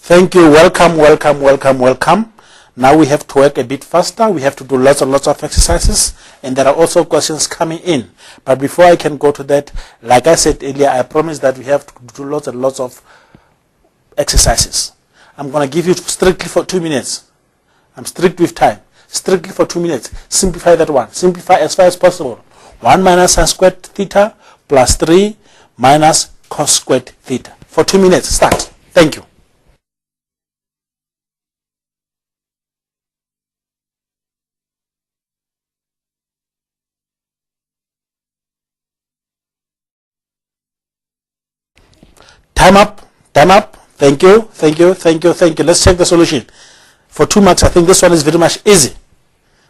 Thank you. Welcome, welcome, welcome, welcome. Now we have to work a bit faster. We have to do lots and lots of exercises, and there are also questions coming in. But before I can go to that, like I said earlier, I promise that we have to do lots and lots of exercises. I'm going to give you strictly for 2 minutes. I'm strict with time. Strictly for 2 minutes. Simplify that one. Simplify as far as possible. 1 minus sin squared theta plus 3 minus cos squared theta. For 2 minutes. Start. Thank you. Time up. Time up. Thank you. Thank you. Thank you. Thank you. Let's check the solution. For 2 marks, I think this one is very much easy.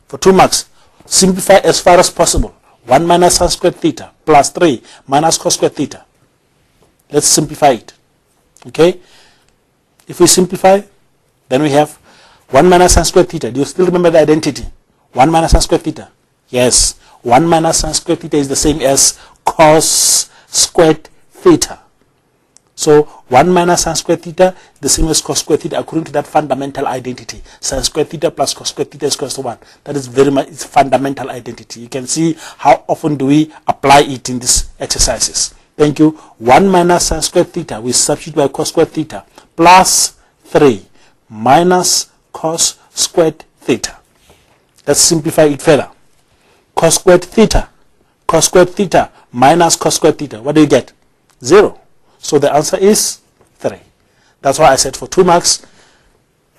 For 2 marks, simplify as far as possible. 1 minus sin squared theta plus 3 minus cos squared theta. Let's simplify it. Okay? If we simplify, then we have 1 minus sin squared theta. Do you still remember the identity? 1 minus sin squared theta. Yes. 1 minus sin squared theta is the same as cos squared theta. So 1 minus sin squared theta is the same as cos squared theta according to that fundamental identity. Sin squared theta plus cos squared theta is equal to 1. That is very much its fundamental identity. You can see how often do we apply it in these exercises. Thank you. 1 minus sin squared theta, we substitute by cos squared theta plus 3 minus cos squared theta. Let's simplify it further. Cos squared theta minus cos squared theta. What do you get? 0. So the answer is 3. That's why I said for 2 marks,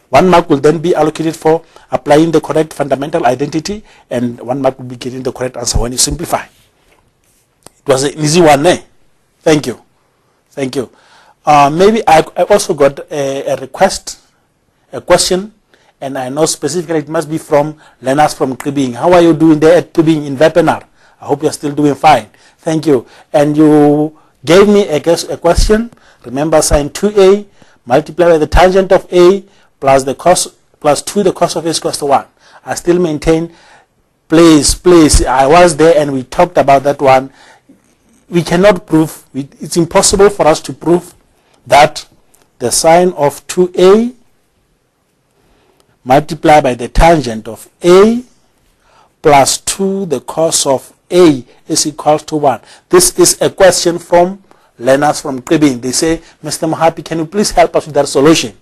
1 mark will then be allocated for applying the correct fundamental identity, and 1 mark will be getting the correct answer when you simplify. It was an easy one, eh? Thank you. Thank you. Maybe I also got a request, a question, and I know specifically it must be from learners from Tribing. How are you doing there at Tribing in Webinar? I hope you're still doing fine. Thank you. And you gave me a question. Remember, sin 2a multiplied by the tangent of a plus the cos plus 2 the cos of a is equal to 1. I still maintain, please, I was there and we talked about that one. We cannot prove, it's impossible for us to prove that the sine of 2a multiplied by the tangent of a plus 2 the cos of a is equal to 1. This is a question from learners from Tribing. They say, Mr. Mohapi, can you please help us with that solution?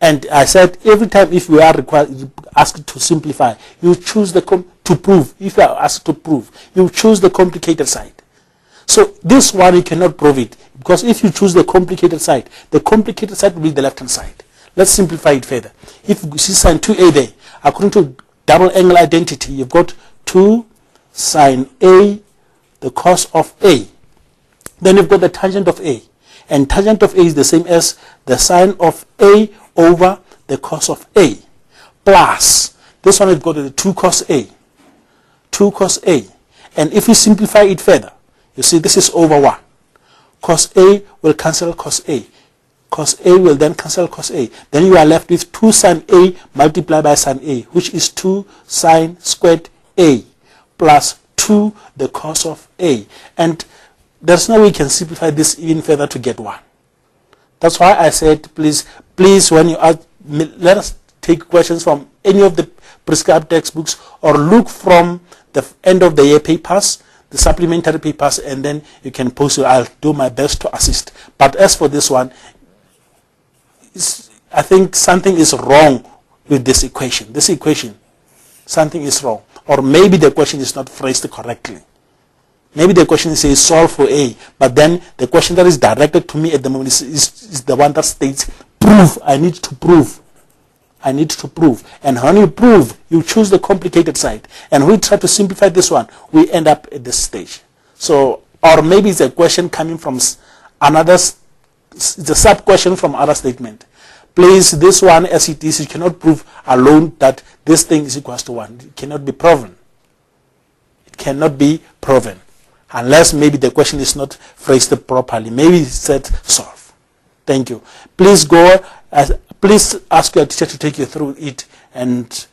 And I said, every time if we are asked to simplify, you choose the to prove. If you are asked to prove, you choose the complicated side. So this one you cannot prove it, because if you choose the complicated side will be the left hand side. Let's simplify it further. If you see sin 2a there, according to double angle identity, you've got 2 sin a the cos of a. Then you've got the tangent of a, and tangent of a is the same as the sine of a over the cos of a, plus this one we've got the 2 cos a. And if you simplify it further, you see this is over 1. Cos a will cancel cos a. Cos a will then cancel cos a. Then you are left with 2 sin a multiplied by sin a, which is 2 sin squared a plus 2 the cos of a. And there's no way we can simplify this even further to get 1. That's why I said, please, when you ask, let us take questions from any of the prescribed textbooks, or look from the end of the year papers, the supplementary papers, and then you can post it. I'll do my best to assist. But as for this one, I think something is wrong with this equation. Something is wrong. Or maybe the question is not phrased correctly. Maybe the question says solve for A, but then the question that is directed to me at the moment is the one that states prove. I need to prove. And when you prove, you choose the complicated side. And we try to simplify this one, we end up at this stage. So, or maybe it's a question coming from another, it's a sub-question from other statement. Please, this one as it is, you cannot prove alone that this thing is equal to 1. It cannot be proven. Unless maybe the question is not phrased properly. Maybe it said solve. Thank you. Please please ask your teacher to take you through it, and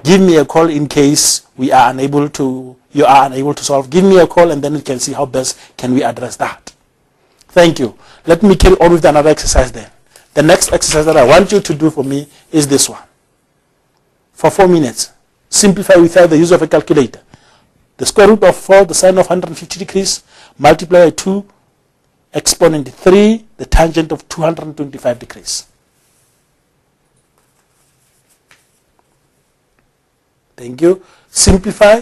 give me a call in case you are unable to solve. Give me a call, and then we can see how best can we address that. Thank you. Let me carry on with another exercise then. The next exercise that I want you to do for me is this one. For 4 minutes, simplify without the use of a calculator. The square root of 4, the sine of 150 degrees, multiply by 2, exponent 3, the tangent of 225 degrees. Thank you. Simplify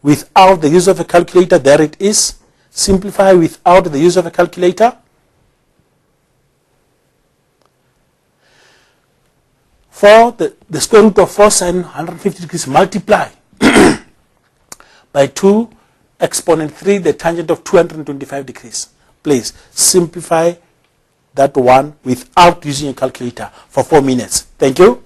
without the use of a calculator. There it is. Simplify without the use of a calculator. For the square root of 4 sine 150 degrees, multiply by 2 exponent 3, the tangent of 225 degrees. Please simplify that one without using a calculator for 4 minutes. Thank you.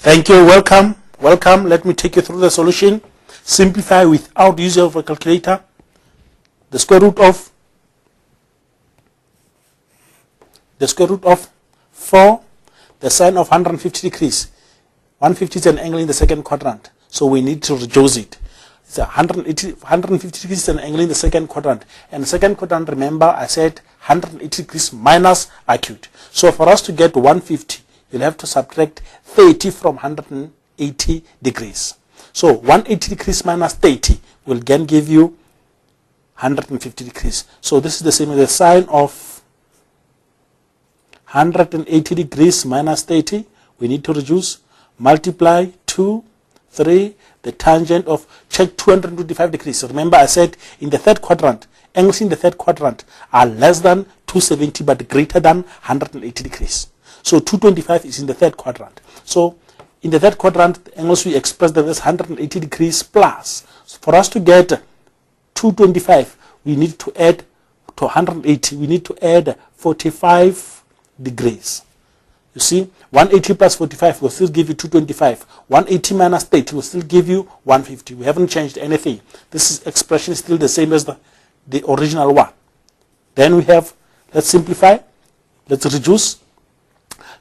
Thank you. Welcome. Welcome. Let me take you through the solution. Simplify without using of a calculator. The square root of 4, the sine of 150 degrees. 150 is an angle in the second quadrant, so we need to reduce it. It's 150 degrees is an angle in the second quadrant. And the second quadrant, remember I said 180 degrees minus acute. So for us to get 150, you'll have to subtract 30 from 180 degrees. So 180 degrees minus 30 will again give you 150 degrees. So this is the same as the sine of 180 degrees minus 30. We need to reduce, multiply 2, 3, the tangent of, check 225 degrees. So remember I said in the third quadrant, angles in the third quadrant are less than 270 but greater than 180 degrees. So 225 is in the third quadrant. So in the third quadrant, the angles we express them as 180 degrees plus. So for us to get 225, we need to add to 180, we need to add 45 degrees. You see, 180 plus 45 will still give you 225. 180 minus 30 will still give you 150. We haven't changed anything. This expression is still the same as the original one. Then we have, let's simplify, let's reduce.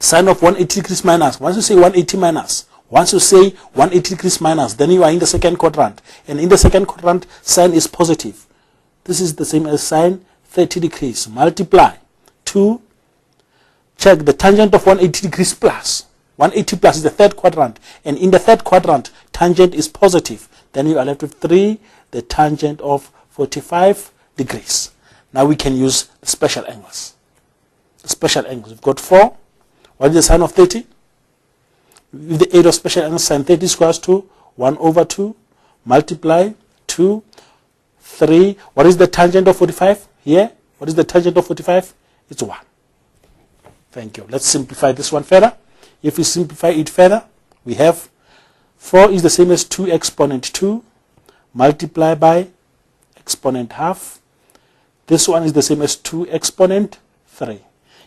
Sine of 180 degrees minus. Once you say 180 minus, once you say 180 degrees minus, then you are in the second quadrant. And in the second quadrant, sine is positive. This is the same as sine 30 degrees. Multiply 2. Check the tangent of 180 degrees plus. 180 plus is the third quadrant. And in the third quadrant, tangent is positive. Then you are left with 3, the tangent of 45 degrees. Now we can use the special angles. The special angles. We've got 4. What is the sine of 30? With the aid of special angles, sine 30 squares to 1 over 2. Multiply 2, 3. What is the tangent of 45 here? What is the tangent of 45? It's 1. Thank you. Let's simplify this one further. If we simplify it further, we have 4 is the same as 2 exponent 2. Multiply by exponent half. This one is the same as 2 exponent 3.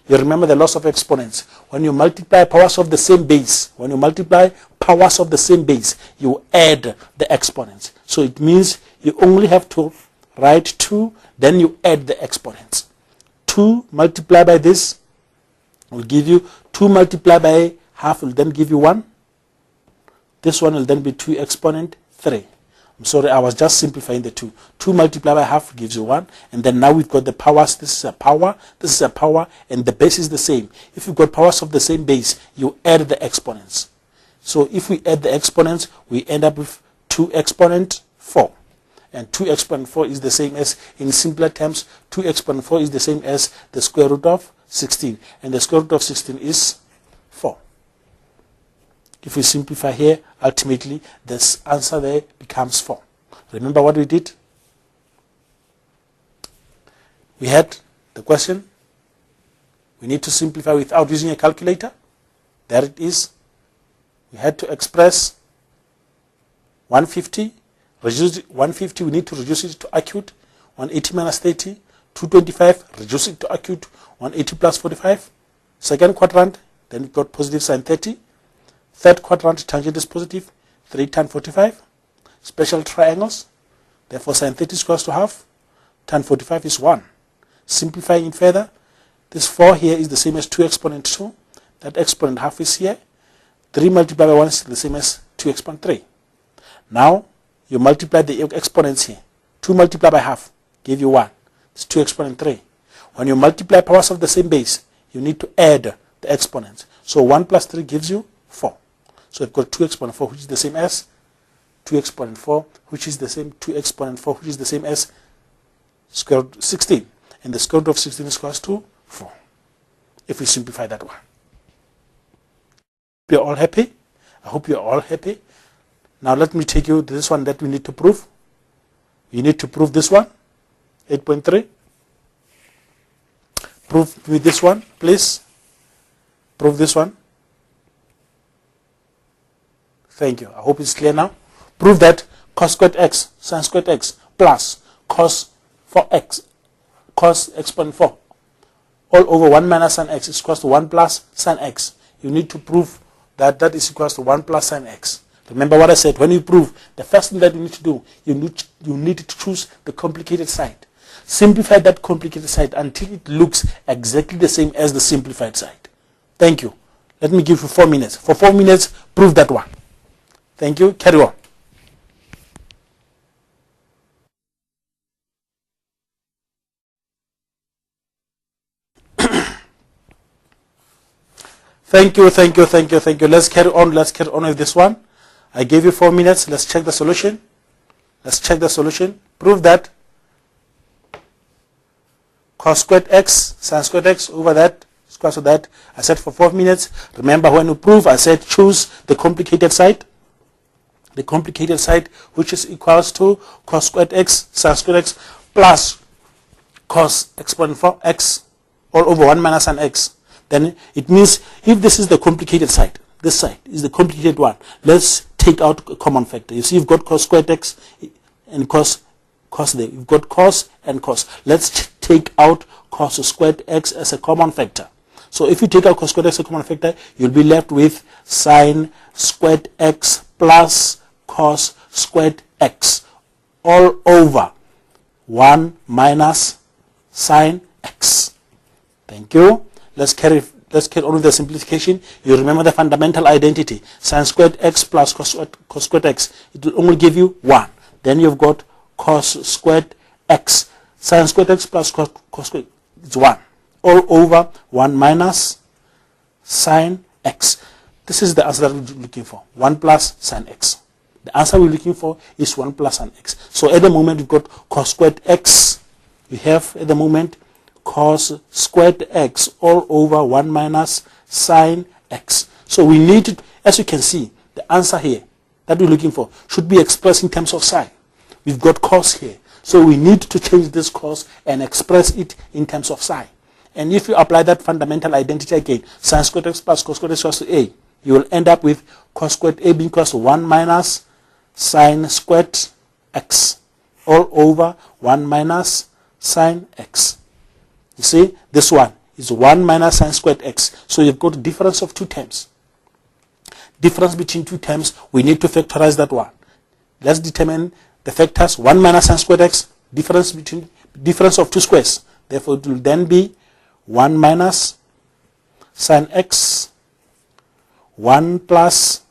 You remember the loss of exponents. When you multiply powers of the same base, you add the exponents. So it means you only have to write 2, then you add the exponents. 2 multiplied by this will give you 2 multiplied by half will then give you 1. This one will then be 2 exponent 3. I'm sorry, I was just simplifying the 2. 2 multiplied by half gives you 1. And then now we've got the powers. This is a power, this is a power, and the base is the same. If you've got powers of the same base, you add the exponents. So if we add the exponents, we end up with 2 exponent 4. And 2 exponent 4 is the same as, in simpler terms, 2 exponent 4 is the same as the square root of 16. And the square root of 16 is 4. If we simplify here, ultimately, this answer there becomes 4. Remember what we did? We had the question. We need to simplify without using a calculator. There it is. We had to express 150. Reduce 150, we need to reduce it to acute. 180 minus 30. 225, reduce it to acute. 180 plus 45. Second quadrant, then we got positive sine 30. Third quadrant, tangent is positive, 3 tan 45. Special triangles, therefore sine 30 squares to half, times 45 is 1. Simplifying it further, this 4 here is the same as 2 exponent 2. That exponent half is here. 3 multiplied by 1 is the same as 2 exponent 3. Now, you multiply the exponents here. 2 multiplied by half give you 1. It's 2 exponent 3. When you multiply powers of the same base, you need to add the exponents. So 1 plus 3 gives you 4. So you've got 2 exponent 4, which is the same as 2 exponent 4, which is the same 2 exponent 4, which is the same as square root 16. And the square root of 16 is equals to 4. If we simplify that one. You're all happy? I hope you're all happy. Now let me take you to this one that we need to prove. You need to prove this one, 8.3. Prove with this one, please. Prove this one. Thank you. I hope it's clear now. Prove that cos squared x, sin squared x, plus cos 4x, cos exponent 4, all over 1 minus sin x is equals to 1 plus sin x. You need to prove that that is equals to 1 plus sin x. Remember what I said, when you prove, the first thing that you need to do, you need to choose the complicated side. Simplify that complicated side until it looks exactly the same as the simplified side. Thank you. Let me give you 4 minutes. For 4 minutes, prove that one. Thank you. Carry on. Thank you. Let's carry on with this one. I gave you 4 minutes. Let's check the solution. Prove that cos squared x, sin squared x over that is equal to that. I said for 4 minutes. Remember when you prove, I said choose the complicated side. The complicated side, which is equals to cos squared x, sin squared x, plus cos exponent 4x all over 1 minus sin x. Then it means if this is the complicated side, this side is the complicated one, let's take out a common factor. You see you've got cos squared x and cos there. You've got cos and cos. Let's take out cos squared x as a common factor. So if you take out cos squared x as a common factor, you'll be left with sin squared x plus cos squared x all over 1 minus sin x. Thank you. Let's carry on with the simplification. You remember the fundamental identity. Sin squared x plus cos squared x. It will only give you 1. Then you've got cos squared x. Sin squared x plus cos squared is 1. All over 1 minus sin x. This is the answer that we're looking for. 1 plus sin x. The answer we're looking for is 1 plus sin x. So at the moment we've got cos squared x. We have at the moment cos squared x all over 1 minus sin x. So we need to, as you can see, the answer here that we're looking for should be expressed in terms of sin. We've got cos here. So we need to change this cos and express it in terms of sin. And if you apply that fundamental identity again, sin squared x plus cos squared x equals to a, you will end up with cos squared a being equals to 1 minus sin squared x all over 1 minus sin x. You see, this one is 1 minus sin squared x. So you've got a difference of 2 terms. Difference between 2 terms, we need to factorize that one. Let's determine the factors. 1 minus sin squared x, difference of 2 squares. Therefore, it will then be 1 minus sin x, 1 plus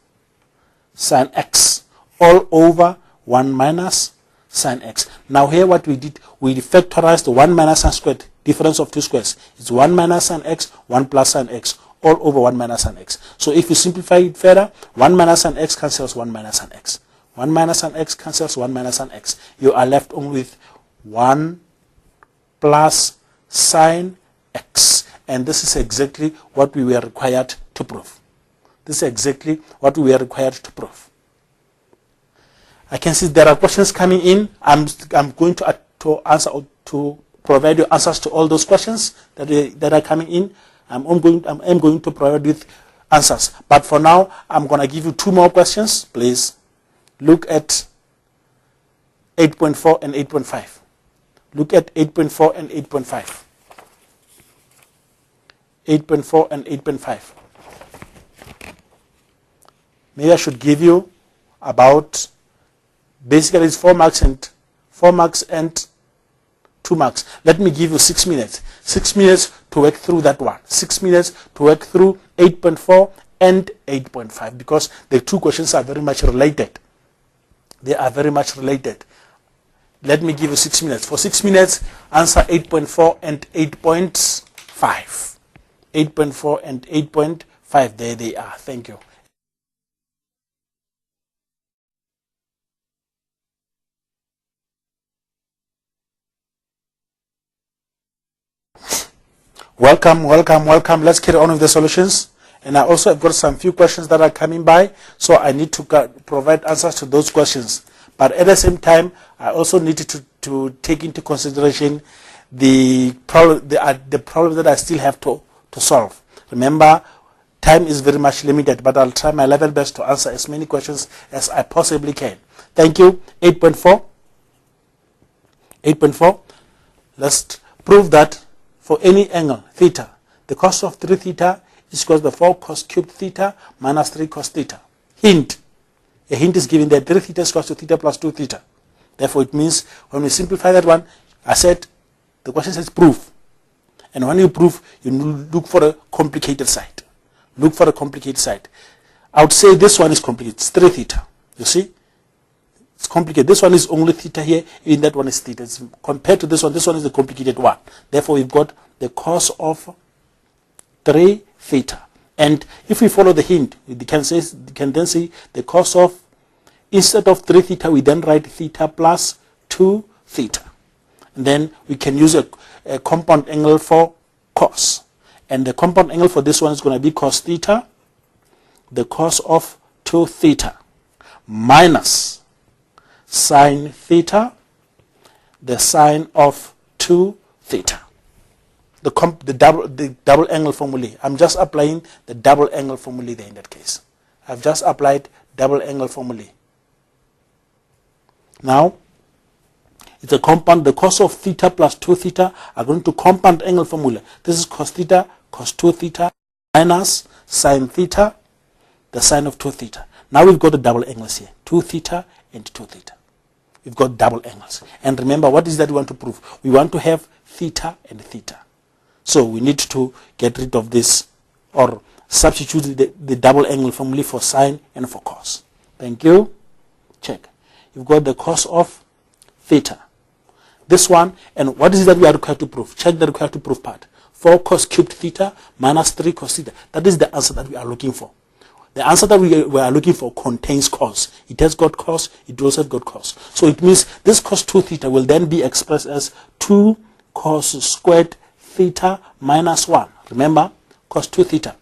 sin x, all over 1 minus sin x. Now here what we did, we factorized the 1 minus sin squared, difference of 2 squares. It's 1 minus sin x, 1 plus sin x, all over 1 minus sin x. So if you simplify it further, 1 minus sin x cancels 1 minus sin x. 1 minus sin x cancels 1 minus sin x. You are left only with 1 plus sin x. And this is exactly what we were required to prove. This is exactly what we were required to prove. I can see there are questions coming in. I'm going to provide you answers to all those questions that are coming in. I'm going to provide with answers. But for now, I'm going to give you 2 more questions. Please look at 8.4 and 8.5. Look at 8.4 and 8.5. 8.4 and 8.5. Maybe I should give you about, basically it's 4 marks and 2 marks. Let me give you 6 minutes. 6 minutes to work through that one. 6 minutes to work through 8.4 and 8.5 because the two questions are very much related. They are very much related. Let me give you 6 minutes. For 6 minutes, answer 8.4 and 8.5. 8.4 and 8.5. There they are. Thank you. Welcome, welcome, welcome. Let's carry on with the solutions. And I also have got some few questions that are coming by, so I need to provide answers to those questions. But at the same time, I also need to take into consideration the problem that I still have to solve. Remember, time is very much limited, but I'll try my level best to answer as many questions as I possibly can. Thank you. 8.4. 8.4. Let's prove that for any angle, theta, the cos of 3 theta is equal to 4 cos cubed theta minus 3 cos theta. Hint. A hint is given that 3 theta is equal to theta plus 2 theta. Therefore, it means when we simplify that one, I said the question says prove. And when you prove, you look for a complicated side. Look for a complicated side. I would say this one is complicated. It's 3 theta. You see? It's complicated. This one is only theta here, and that one is theta. It's compared to this one is the complicated one. Therefore, we've got the cos of 3 theta. And if we follow the hint, we can then say the cos of, instead of 3 theta, we then write theta plus 2 theta. And then we can use a compound angle for cos. And the compound angle for this one is going to be cos theta, the cos of 2 theta, minus sine theta, the sine of 2 theta. The double angle formulae. I'm just applying the double angle formulae there in that case. I've just applied double angle formulae. Now, it's a compound. The cos of theta plus 2 theta are going to compound angle formula. This is cos theta, cos 2 theta, minus sine theta, the sine of 2 theta. Now we've got the double angles here, 2 theta and 2 theta. We've got double angles. And remember, what is that we want to prove? We want to have theta and theta. So we need to get rid of this or substitute the double angle formula for sine and for cos. Thank you. Check. You've got the cos of theta. This one, and what is that we are required to prove? Check the required to prove part. 4 cos cubed theta minus 3 cos theta. That is the answer that we are looking for. The answer that we are looking for contains cos. It has got cos, it also has got cos. So it means this cos 2 theta will then be expressed as 2 cos squared theta minus 1. Remember, cos 2 theta.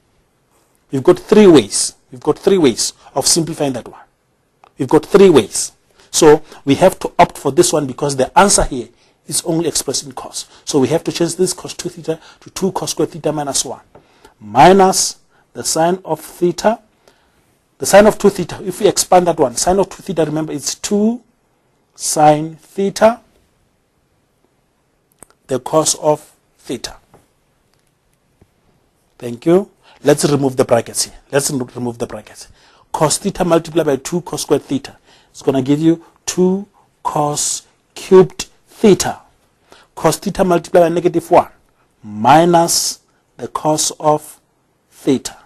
We've got 3 ways. We've got 3 ways of simplifying that one. We've got 3 ways. So we have to opt for this one because the answer here is only expressed in cos. So we have to change this cos 2 theta to 2 cos squared theta minus 1. Minus the sine of theta. The sine of 2 theta, if we expand that one, sine of 2 theta, remember, it's 2 sine theta, the cos of theta. Thank you. Let's remove the brackets here. Let's remove the brackets. Cos theta multiplied by 2 cos squared theta. It's going to give you 2 cos cubed theta. Cos theta multiplied by negative 1 minus the cos of theta.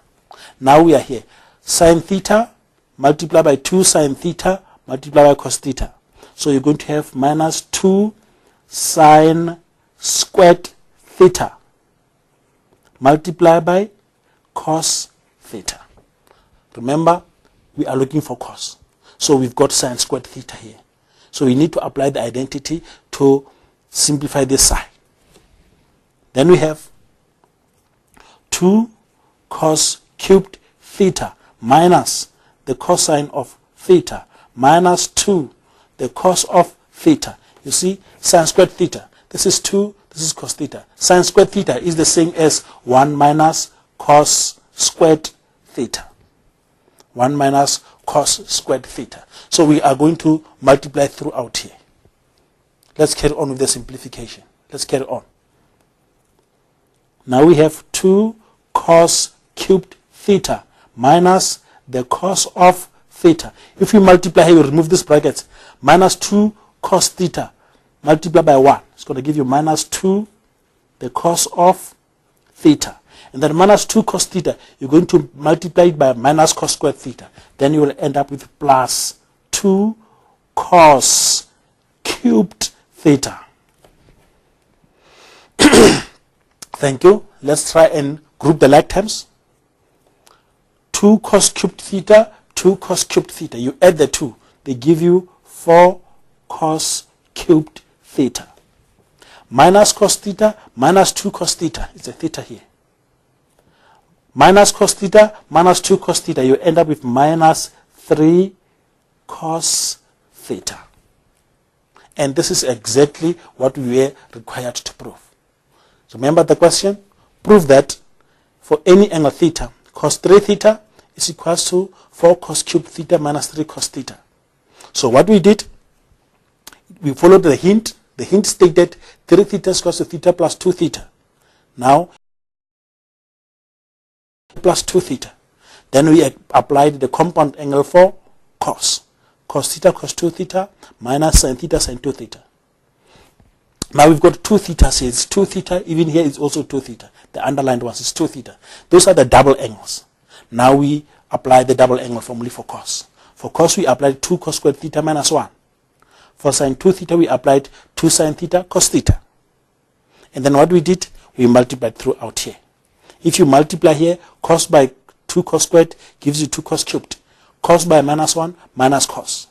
Now we are here. Sine theta multiplied by 2 sine theta multiplied by cos theta. So you're going to have minus 2 sine squared theta multiplied by cos theta. Remember, we are looking for cos. So we've got sine squared theta here. So we need to apply the identity to simplify this side. Then we have 2 cos cubed theta minus the cosine of theta minus 2 the cos of theta. You see, sine squared theta. This is 2, this is cos theta. Sine squared theta is the same as 1 minus cos squared theta. 1 minus cos squared theta. So we are going to multiply throughout here. Let's carry on with the simplification. Let's carry on. Now we have 2 cos cubed theta minus the cos of theta. If we multiply here, we remove this bracket. Minus 2 cos theta multiply by 1. It's going to give you minus 2 the cos of theta. And then minus 2 cos theta, you're going to multiply it by minus cos squared theta. Then you will end up with plus 2 cos cubed theta. Thank you. Let's try and group the like terms. 2 cos cubed theta, 2 cos cubed theta. You add the 2. They give you 4 cos cubed theta. Minus cos theta, minus 2 cos theta. It's a theta here. Minus cos theta, minus 2 cos theta. You end up with minus 3 cos theta. And this is exactly what we were required to prove. So remember the question? Prove that for any angle theta, cos 3 theta is equals to 4 cos cubed theta minus 3 cos theta. So what we did, we followed the hint. The hint stated 3 theta is equals to theta plus 2 theta. Now, plus 2 theta. Then we applied the compound angle for cos. Cos theta, cos 2 theta, minus sin theta, sin 2 theta. Now we've got 2 thetas here. It's 2 theta. Even here it's also 2 theta. The underlined ones is 2 theta. Those are the double angles. Now we apply the double angle formula for cos. For cos, we applied 2 cos squared theta minus 1. For sin 2 theta, we applied 2 sin theta cos theta. And then what we did, we multiplied throughout here. If you multiply here, cos by 2 cos squared gives you 2 cos cubed. Cos by minus 1, minus cos.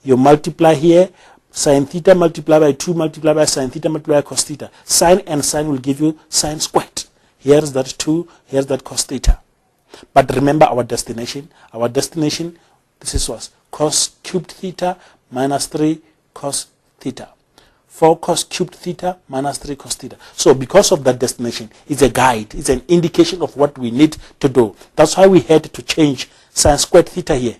You multiply here, sin theta multiply by 2 multiply by sin theta multiply by cos theta. Sin and sin will give you sin squared. Here's that 2, here's that cos theta. But remember our destination. Our destination, this was cos cubed theta minus 3 cos theta. 4 cos cubed theta minus 3 cos theta. So because of that destination, it's a guide. It's an indication of what we need to do. That's why we had to change sin squared theta here.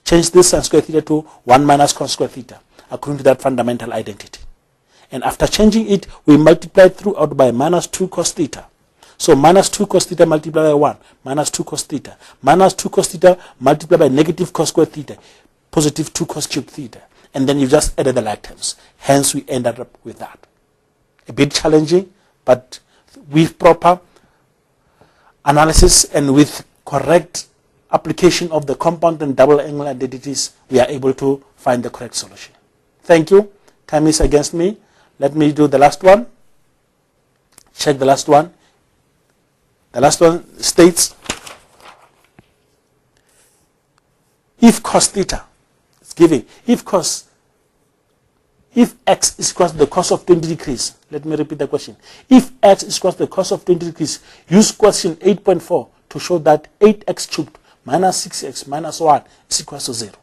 Change this sin squared theta to 1 minus cos squared theta, according to that fundamental identity. And after changing it, we multiplied throughout by minus 2 cos theta. So minus 2 cos theta multiplied by 1, minus 2 cos theta. Minus 2 cos theta multiplied by negative cos squared theta, positive 2 cos cubed theta. And then you just added the like terms. Hence, we ended up with that. A bit challenging, but with proper analysis and with correct application of the compound and double angle identities, we are able to find the correct solution. Thank you. Time is against me. Let me do the last one. Check the last one. The last one states, if cos theta is given, if x is equal to the cos of 20 degrees, let me repeat the question. If x is equal to the cos of 20 degrees, use question 8.4 to show that 8x cubed minus 6x minus 1 is equal to 0.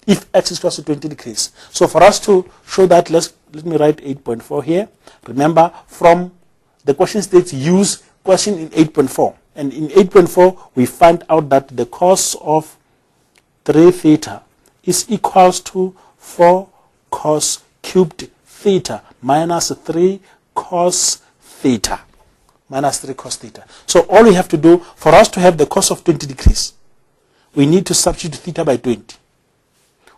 If x is equal to 20 degrees. So for us to show that, let me write 8.4 here. Remember, from the question states use question in 8.4. And in 8.4, we find out that the cos of 3 theta is equals to 4 cos cubed theta minus 3 cos theta. Minus 3 cos theta. So all we have to do, for us to have the cos of 20 degrees, we need to substitute theta by 20.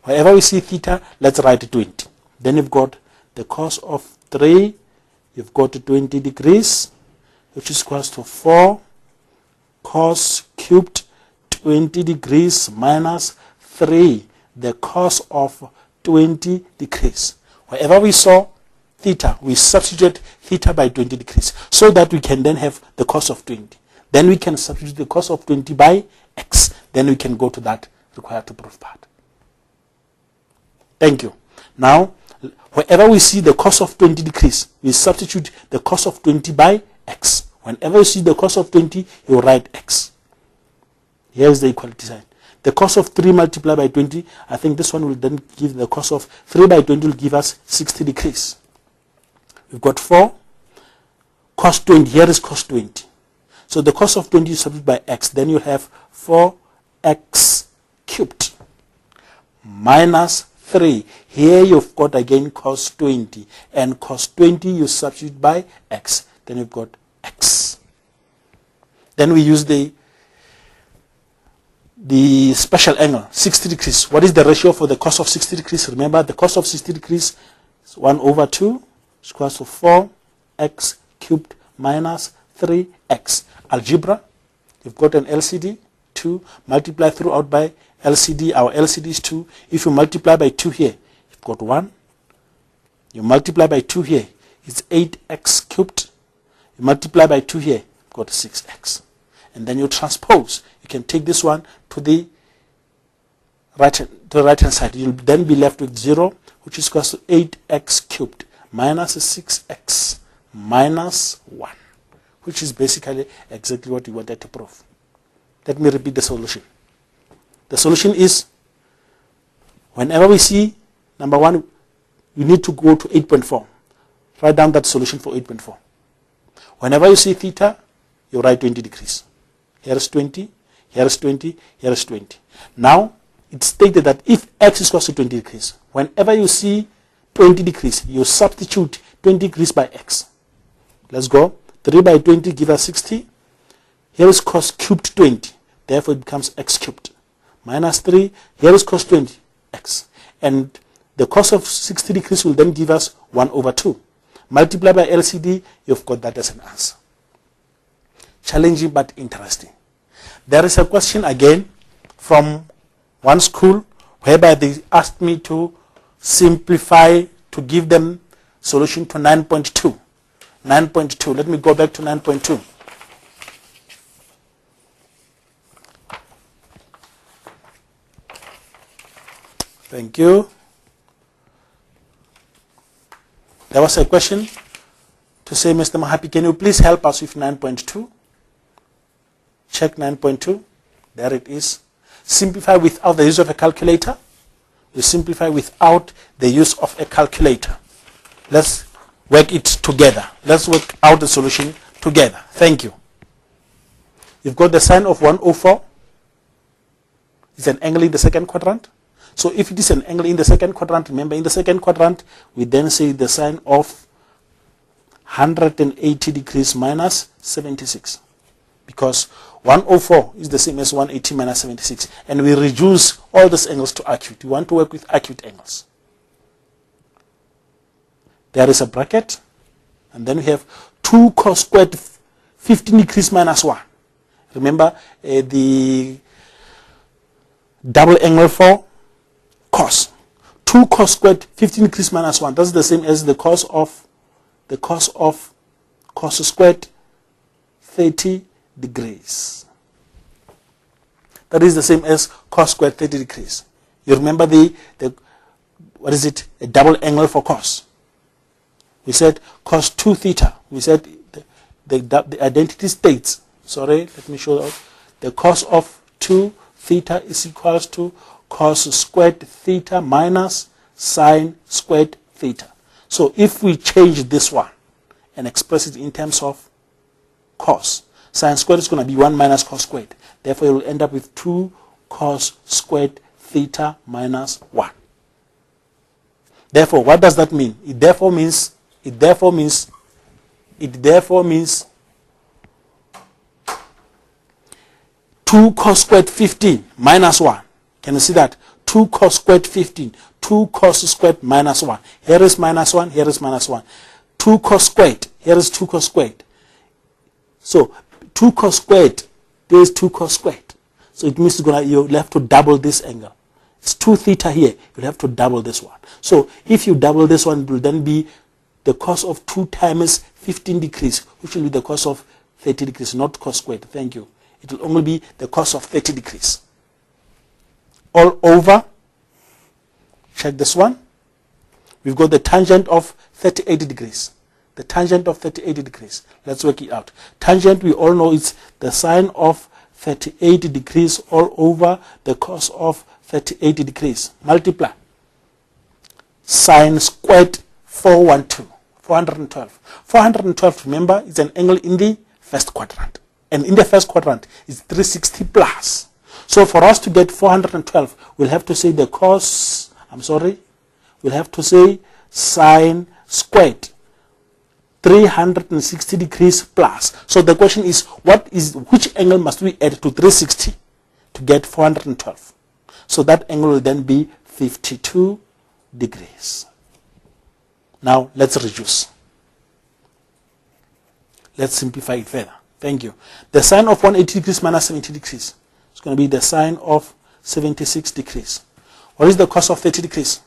Wherever we see theta, let's write 20. Then you've got the cos of 3, you've got 20 degrees, which is equals to 4 cos cubed 20 degrees minus 3, the cos of 20 degrees. Wherever we saw theta, we substitute theta by 20 degrees so that we can then have the cos of 20. Then we can substitute the cos of 20 by x. Then we can go to that required to prove part. Thank you. Now, wherever we see the cos of 20 degrees, we substitute the cos of 20 by x. Whenever you see the cos of 20, you write x. Here is the equality sign. The cos of 3 multiplied by 20, I think this one will then give the cos of 3 by 20 will give us 60 degrees. We've got 4 cos 20. Here is cos 20. So the cos of 20 is substituted by x. Then you have 4x cubed minus 3. Here you've got again cos 20. And cos 20 you substitute by x. Then you've got x. Then we use the special angle, 60 degrees. What is the ratio for the cos of 60 degrees? Remember, the cos of 60 degrees So 1 over 2 is equals to 4x cubed minus 3x. Algebra, you've got an LCD, 2, multiply throughout by LCD. Our LCD is 2. If you multiply by 2 here, you've got 1. You multiply by 2 here, it's 8x cubed. You multiply by 2 here, you've got 6x. And then you transpose. You can take this one to the right hand side. You'll then be left with 0, which is equal to 8x cubed minus 6x minus 1, which is basically exactly what we wanted to prove. Let me repeat the solution. The solution is, whenever we see, number 1, you need to go to 8.4. Write down that solution for 8.4. Whenever you see theta, you write 20 degrees. Here is 20, here is 20, here is 20. Now, it's stated that if x is equal to 20 degrees, whenever you see 20 degrees, you substitute 20 degrees by x. Let's go. 3 by 20 gives us 60. Here is cos cubed 20. Therefore, it becomes x cubed. Minus 3. Here is cos 20, x. And the cos of 60 degrees will then give us 1 over 2. Multiply by LCD, you've got that as an answer. Challenging but interesting. There is a question again from one school whereby they asked me to simplify, to give them solution to 9.2. 9.2. Let me go back to 9.2. Thank you. There was a question to say, Mr. Mahapi, can you please help us with 9.2? Check 9.2. There it is. Simplify without the use of a calculator. You simplify without the use of a calculator. Let's work it together. Let's work out the solution together. Thank you. You've got the sine of 104. It's an angle in the second quadrant. So if it is an angle in the second quadrant, remember in the second quadrant, we then say the sine of 180 degrees minus 76. Because 104 is the same as 180 minus 76. And we reduce all these angles to acute. We want to work with acute angles. There is a bracket. And then we have 2 cos squared 15 degrees minus 1. Remember the double angle for cos. 2 cos squared 15 degrees minus 1. That's the same as the cos of cos squared 30 degrees. That is the same as cos squared 30 degrees. You remember the what is it? A double angle for cos. We said cos 2 theta. We said the identity states. Sorry, let me show out. The cos of 2 theta is equals to cos squared theta minus sine squared theta. So if we change this one and express it in terms of cos, sine squared is going to be 1 minus cos squared. Therefore, you will end up with 2 cos squared theta minus 1. Therefore, what does that mean? It therefore means 2 cos squared 15 minus 1. Can you see that? 2 cos squared 15. 2 cos squared minus 1. Here is minus 1. Here is minus 1. 2 cos squared. Here is 2 cos squared. So 2 cos squared. There is 2 cos squared. So it means you'll have to double this angle. It's 2 theta here. You'll have to double this one. So if you double this one, it will then be the cos of 2 times 15 degrees, which will be the cos of 30 degrees, not cos squared. Thank you. It will only be the cos of 30 degrees. All over, check this one. We've got the tangent of 38 degrees. The tangent of 38 degrees. Let's work it out. Tangent, we all know, is the sine of 38 degrees all over the cos of 38 degrees. Multiply. Sine squared 412. 412. 412, remember, is an angle in the first quadrant. And in the first quadrant, it's 360 plus. So for us to get 412, we'll have to say the cos, we'll have to say sine squared 360 degrees plus. So the question is, which angle must we add to 360 to get 412? So that angle will then be 52 degrees. Now let's reduce. Let's simplify it further. Thank you. The sine of 180 degrees minus 70 degrees is going to be the sine of 76 degrees. What is the cos of 30 degrees?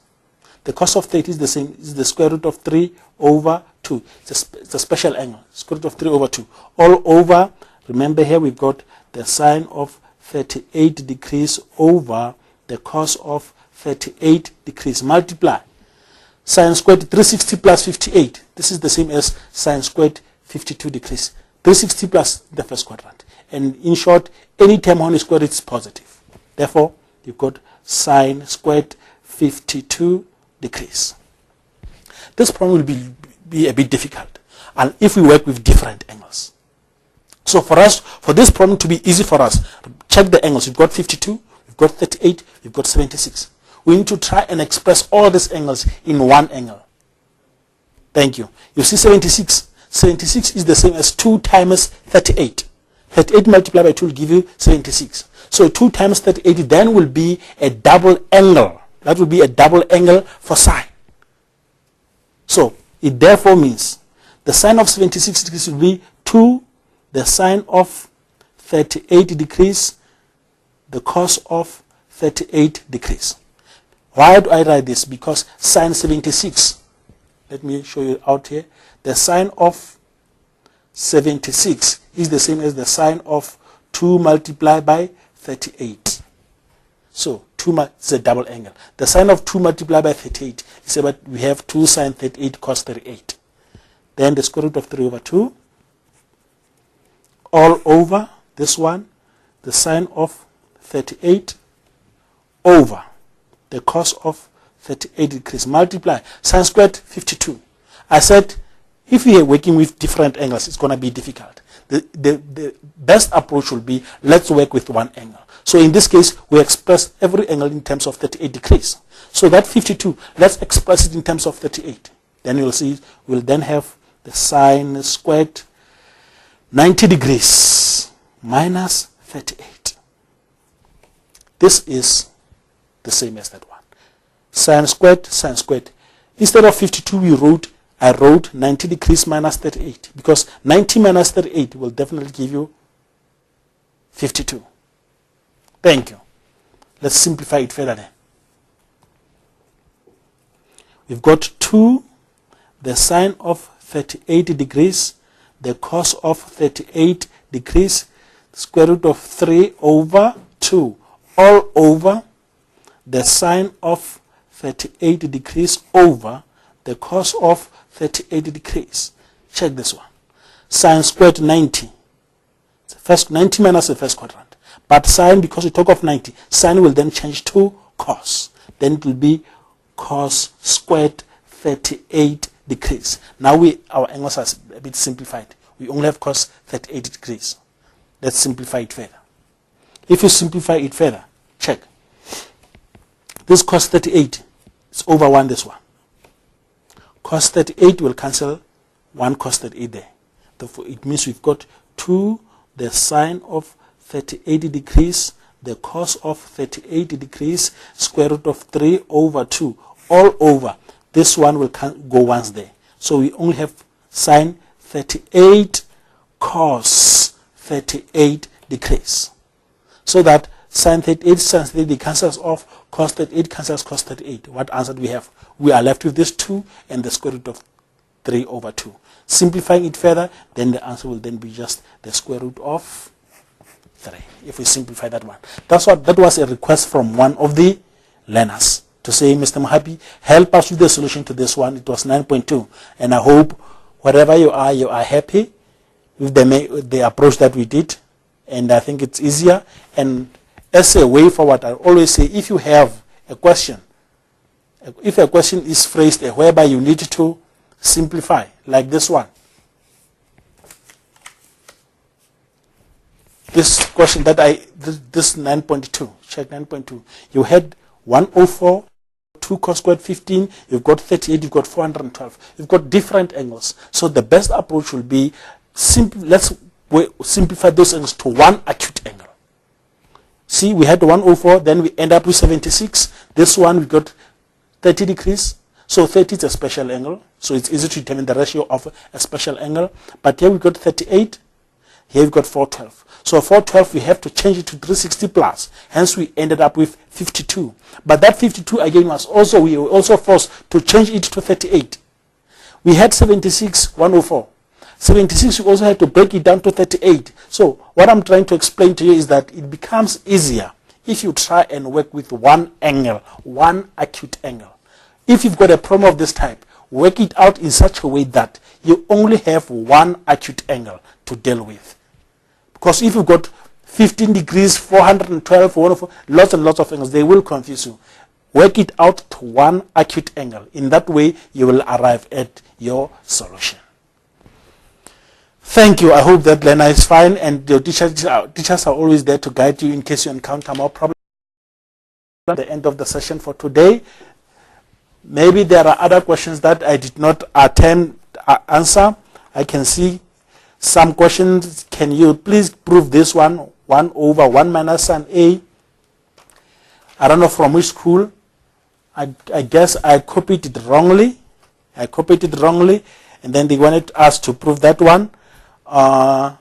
The cos of 30 is the same, is the square root of 3 over 2. It's a special angle, square root of 3 over 2. All over, remember here we've got the sine of 38 degrees over the cos of 38 degrees. Multiply. Sine squared 360 plus 58. This is the same as sine squared 52 degrees. 360 plus the first quadrant. And in short, any term on the square root is positive. Therefore, you've got sine squared 52 degrees. This problem will be a bit difficult, and if we work with different angles. So for this problem to be easy for us, check the angles. We've got 52, we've got 38, we've got 76. We need to try and express all these angles in one angle. Thank you. You see 76. 76 is the same as 2 times 38. 38 multiplied by 2 will give you 76. So 2 times 38 then will be a double angle. That will be a double angle for sine. So it therefore means the sine of 76 degrees will be 2, the sine of 38 degrees, the cos of 38 degrees. Why do I write this? Because sine 76, let me show you out here, the sine of 76 is the same as the sine of 2 multiplied by 38. So 2 is a double angle. The sine of 2 multiplied by 38 is about, we have 2 sine 38 cos 38. Then the square root of 3 over 2 all over this one, the sine of 38 over the cos of 38 degrees. Multiply sine squared 52. I said if we are working with different angles, it's going to be difficult. The best approach will be, let's work with one angle. So in this case, we express every angle in terms of 38 degrees. So that 52, let's express it in terms of 38. Then you'll see, we'll then have the sine squared 90 degrees minus 38. This is the same as that one. Sine squared, sine squared. Instead of 52, I wrote 90 degrees minus 38, because 90 minus 38 will definitely give you 52. Thank you. Let's simplify it further then. We've got 2, the sine of 38 degrees, the cos of 38 degrees, square root of 3 over 2, all over the sine of 38 degrees over the cos of 38 degrees. Check this one. Sine squared 90. It's the first 90 minus the first quadrant. But sine, because we talk of 90, sine will then change to cos. Then it will be cos squared 38 degrees. Now our angles are a bit simplified. We only have cos 38 degrees. Let's simplify it further. If you simplify it further, check. This cos 38 is over 1 this one. Cos 38 will cancel 1 cos 38 there. Therefore, it means we've got 2, the sine of 38 degrees, the cos of 38 degrees, square root of 3 over 2, all over. This one will go once there. So we only have sine 38 cos 38 degrees. So that sine 38, sine 38 cancels off, cos 38 cancels cos 38. What answer do we have? We are left with this 2 and the square root of 3 over 2. Simplifying it further, then the answer will then be just the square root of 3. If we simplify that one. That was a request from one of the learners to say, Mr. Mohapi, help us with the solution to this one. It was 9.2. And I hope wherever you are happy with the approach that we did. And I think it's easier. And as a way forward, I always say, if you have a question, if a question is phrased whereby you need to simplify, like this one. This question that this 9.2, check 9.2. You had 104, 2 cos squared 15, you've got 38, you've got 412. You've got different angles. So the best approach will be, let's simplify those angles to one acute angle. See, we had 104, then we end up with 76. This one we got 30 degrees. So 30 is a special angle. So it's easy to determine the ratio of a special angle. But here we've got 38, here we've got 412. So 412, we have to change it to 360 plus. Hence, we ended up with 52. But that 52, again, we were also forced to change it to 38. We had 76, 104. 76, we also had to break it down to 38. So what I'm trying to explain to you is that it becomes easier if you try and work with one angle, one acute angle. If you've got a problem of this type, work it out in such a way that you only have one acute angle to deal with. Because if you've got 15 degrees, 412, 104, lots and lots of angles, they will confuse you. Work it out to one acute angle. In that way, you will arrive at your solution. Thank you. I hope that learner is fine, and your teachers are always there to guide you in case you encounter more problems. At the end of the session for today, maybe there are other questions that I did not attempt to answer. I can see some questions. Can you please prove this one? 1 over 1 minus sin A. I don't know from which school. I guess I copied it wrongly. And then they wanted us to prove that one. I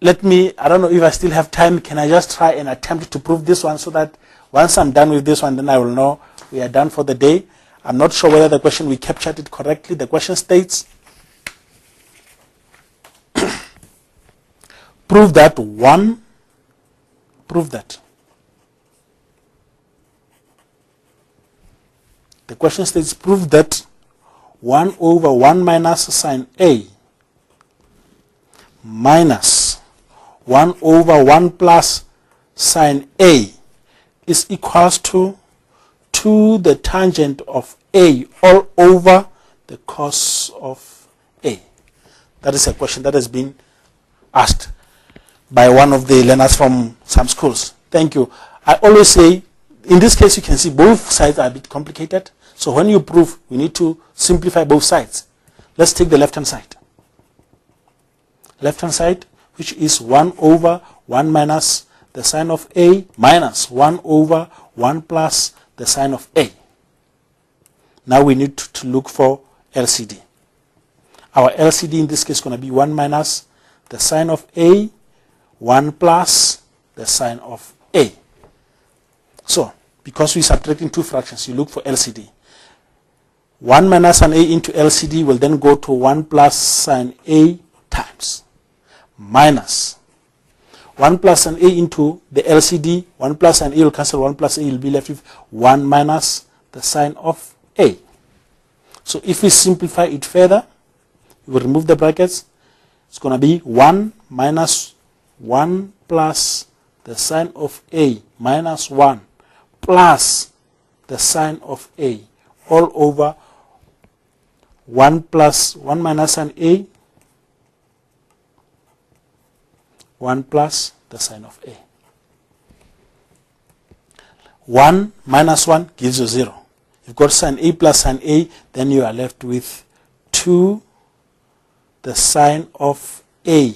don't know if I still have time. Can I just try and attempt to prove this one so that once I'm done with this one, then I will know we are done for the day. I'm not sure whether the question we captured it correctly. The question states, prove that. The question states, prove that 1 over 1 minus sin A minus 1 over 1 plus sin A is equals to the tangent of A all over the cos of A. That is a question that has been asked by one of the learners from some schools. Thank you. I always say, in this case, you can see both sides are a bit complicated. So when you prove, we need to simplify both sides. Let's take the left-hand side. Left-hand side, which is 1 over 1 minus the sine of A minus 1 over 1 plus the sine of A. Now we need to look for LCD. Our LCD in this case is going to be 1 minus the sine of A, 1 plus the sine of A. So, because we're subtracting two fractions, you look for LCD. 1 minus sin A into LCD will then go to 1 plus sin A times minus 1 plus sin A into the LCD. 1 plus sin A will cancel 1 plus A, will be left with 1 minus the sine of A. So if we simplify it further, we will remove the brackets. It's going to be 1 minus 1 plus the sine of A minus 1 plus the sine of A all over 1 plus 1 minus sin A, 1 plus the sine of A. 1 minus 1 gives you 0. You've got sin A plus sin A, then you are left with 2 the sine of A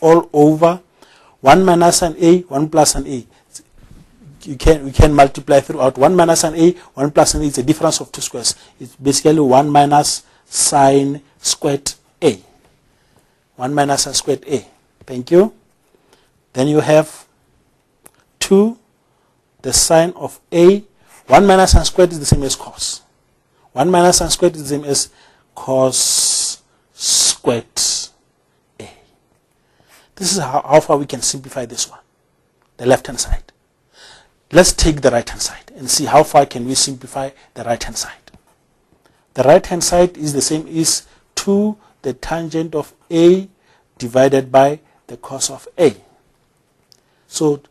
all over 1 minus sin A, 1 plus sin A. We can multiply throughout. 1 minus sin A, 1 plus sin A is a difference of two squares. It's basically 1 minus sine squared A. 1 minus sine squared A. Thank you. Then you have 2 the sine of A. 1 minus sine squared is the same as cos. 1 minus sine squared is the same as cos squared A. This is how far we can simplify this one, the left-hand side. Let's take the right-hand side and see how far can we simplify the right-hand side. The right-hand side is the same as 2 the tangent of A divided by the cos of A. So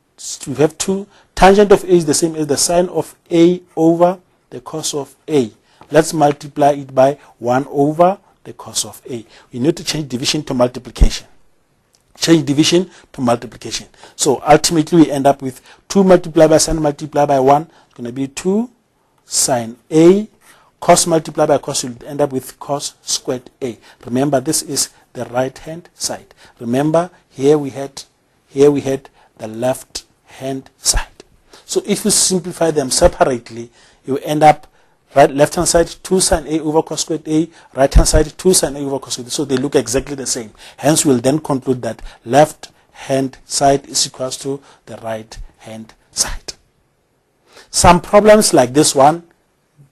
we have 2. Tangent of A is the same as the sine of A over the cos of A. Let's multiply it by 1 over the cos of A. We need to change division to multiplication. Change division to multiplication. So ultimately we end up with 2 multiplied by sine multiplied by 1. It's going to be 2 sine A. Cos multiplied by cos will end up with cos squared A. Remember, this is the right hand side. Remember, here we had the left hand side. So if you simplify them separately, you end up left hand side 2 sine A over cos squared A, right hand side 2 sine A over cos squared A. So they look exactly the same. Hence we'll then conclude that left hand side is equals to the right hand side. Some problems like this one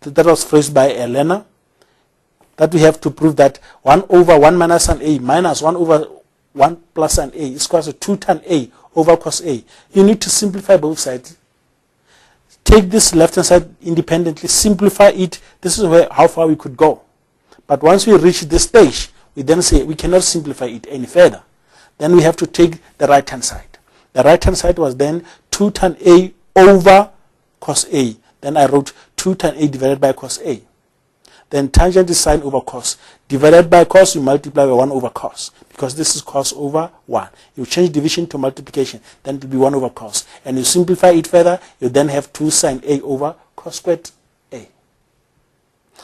that was phrased by a learner, that we have to prove that 1 over 1 minus sine A minus 1 over 1 plus sine A is equals to 2 tan A over cos A. You need to simplify both sides. Take this left hand side independently, simplify it. This is how far we could go. But once we reach this stage, we then say we cannot simplify it any further. Then we have to take the right hand side. The right hand side was then 2 tan A over cos A. Then I wrote 2 tan A divided by cos A. Then tangent is sine over cos. Divided by cos, you multiply by 1 over cos. Because this is cos over 1. You change division to multiplication. Then it will be 1 over cos. And you simplify it further, you then have 2 sine A over cos squared A.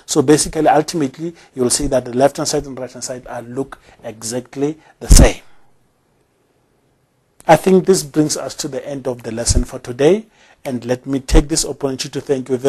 So basically, ultimately, you will see that the left hand side and right hand side look exactly the same. I think this brings us to the end of the lesson for today. And let me take this opportunity to thank you very much.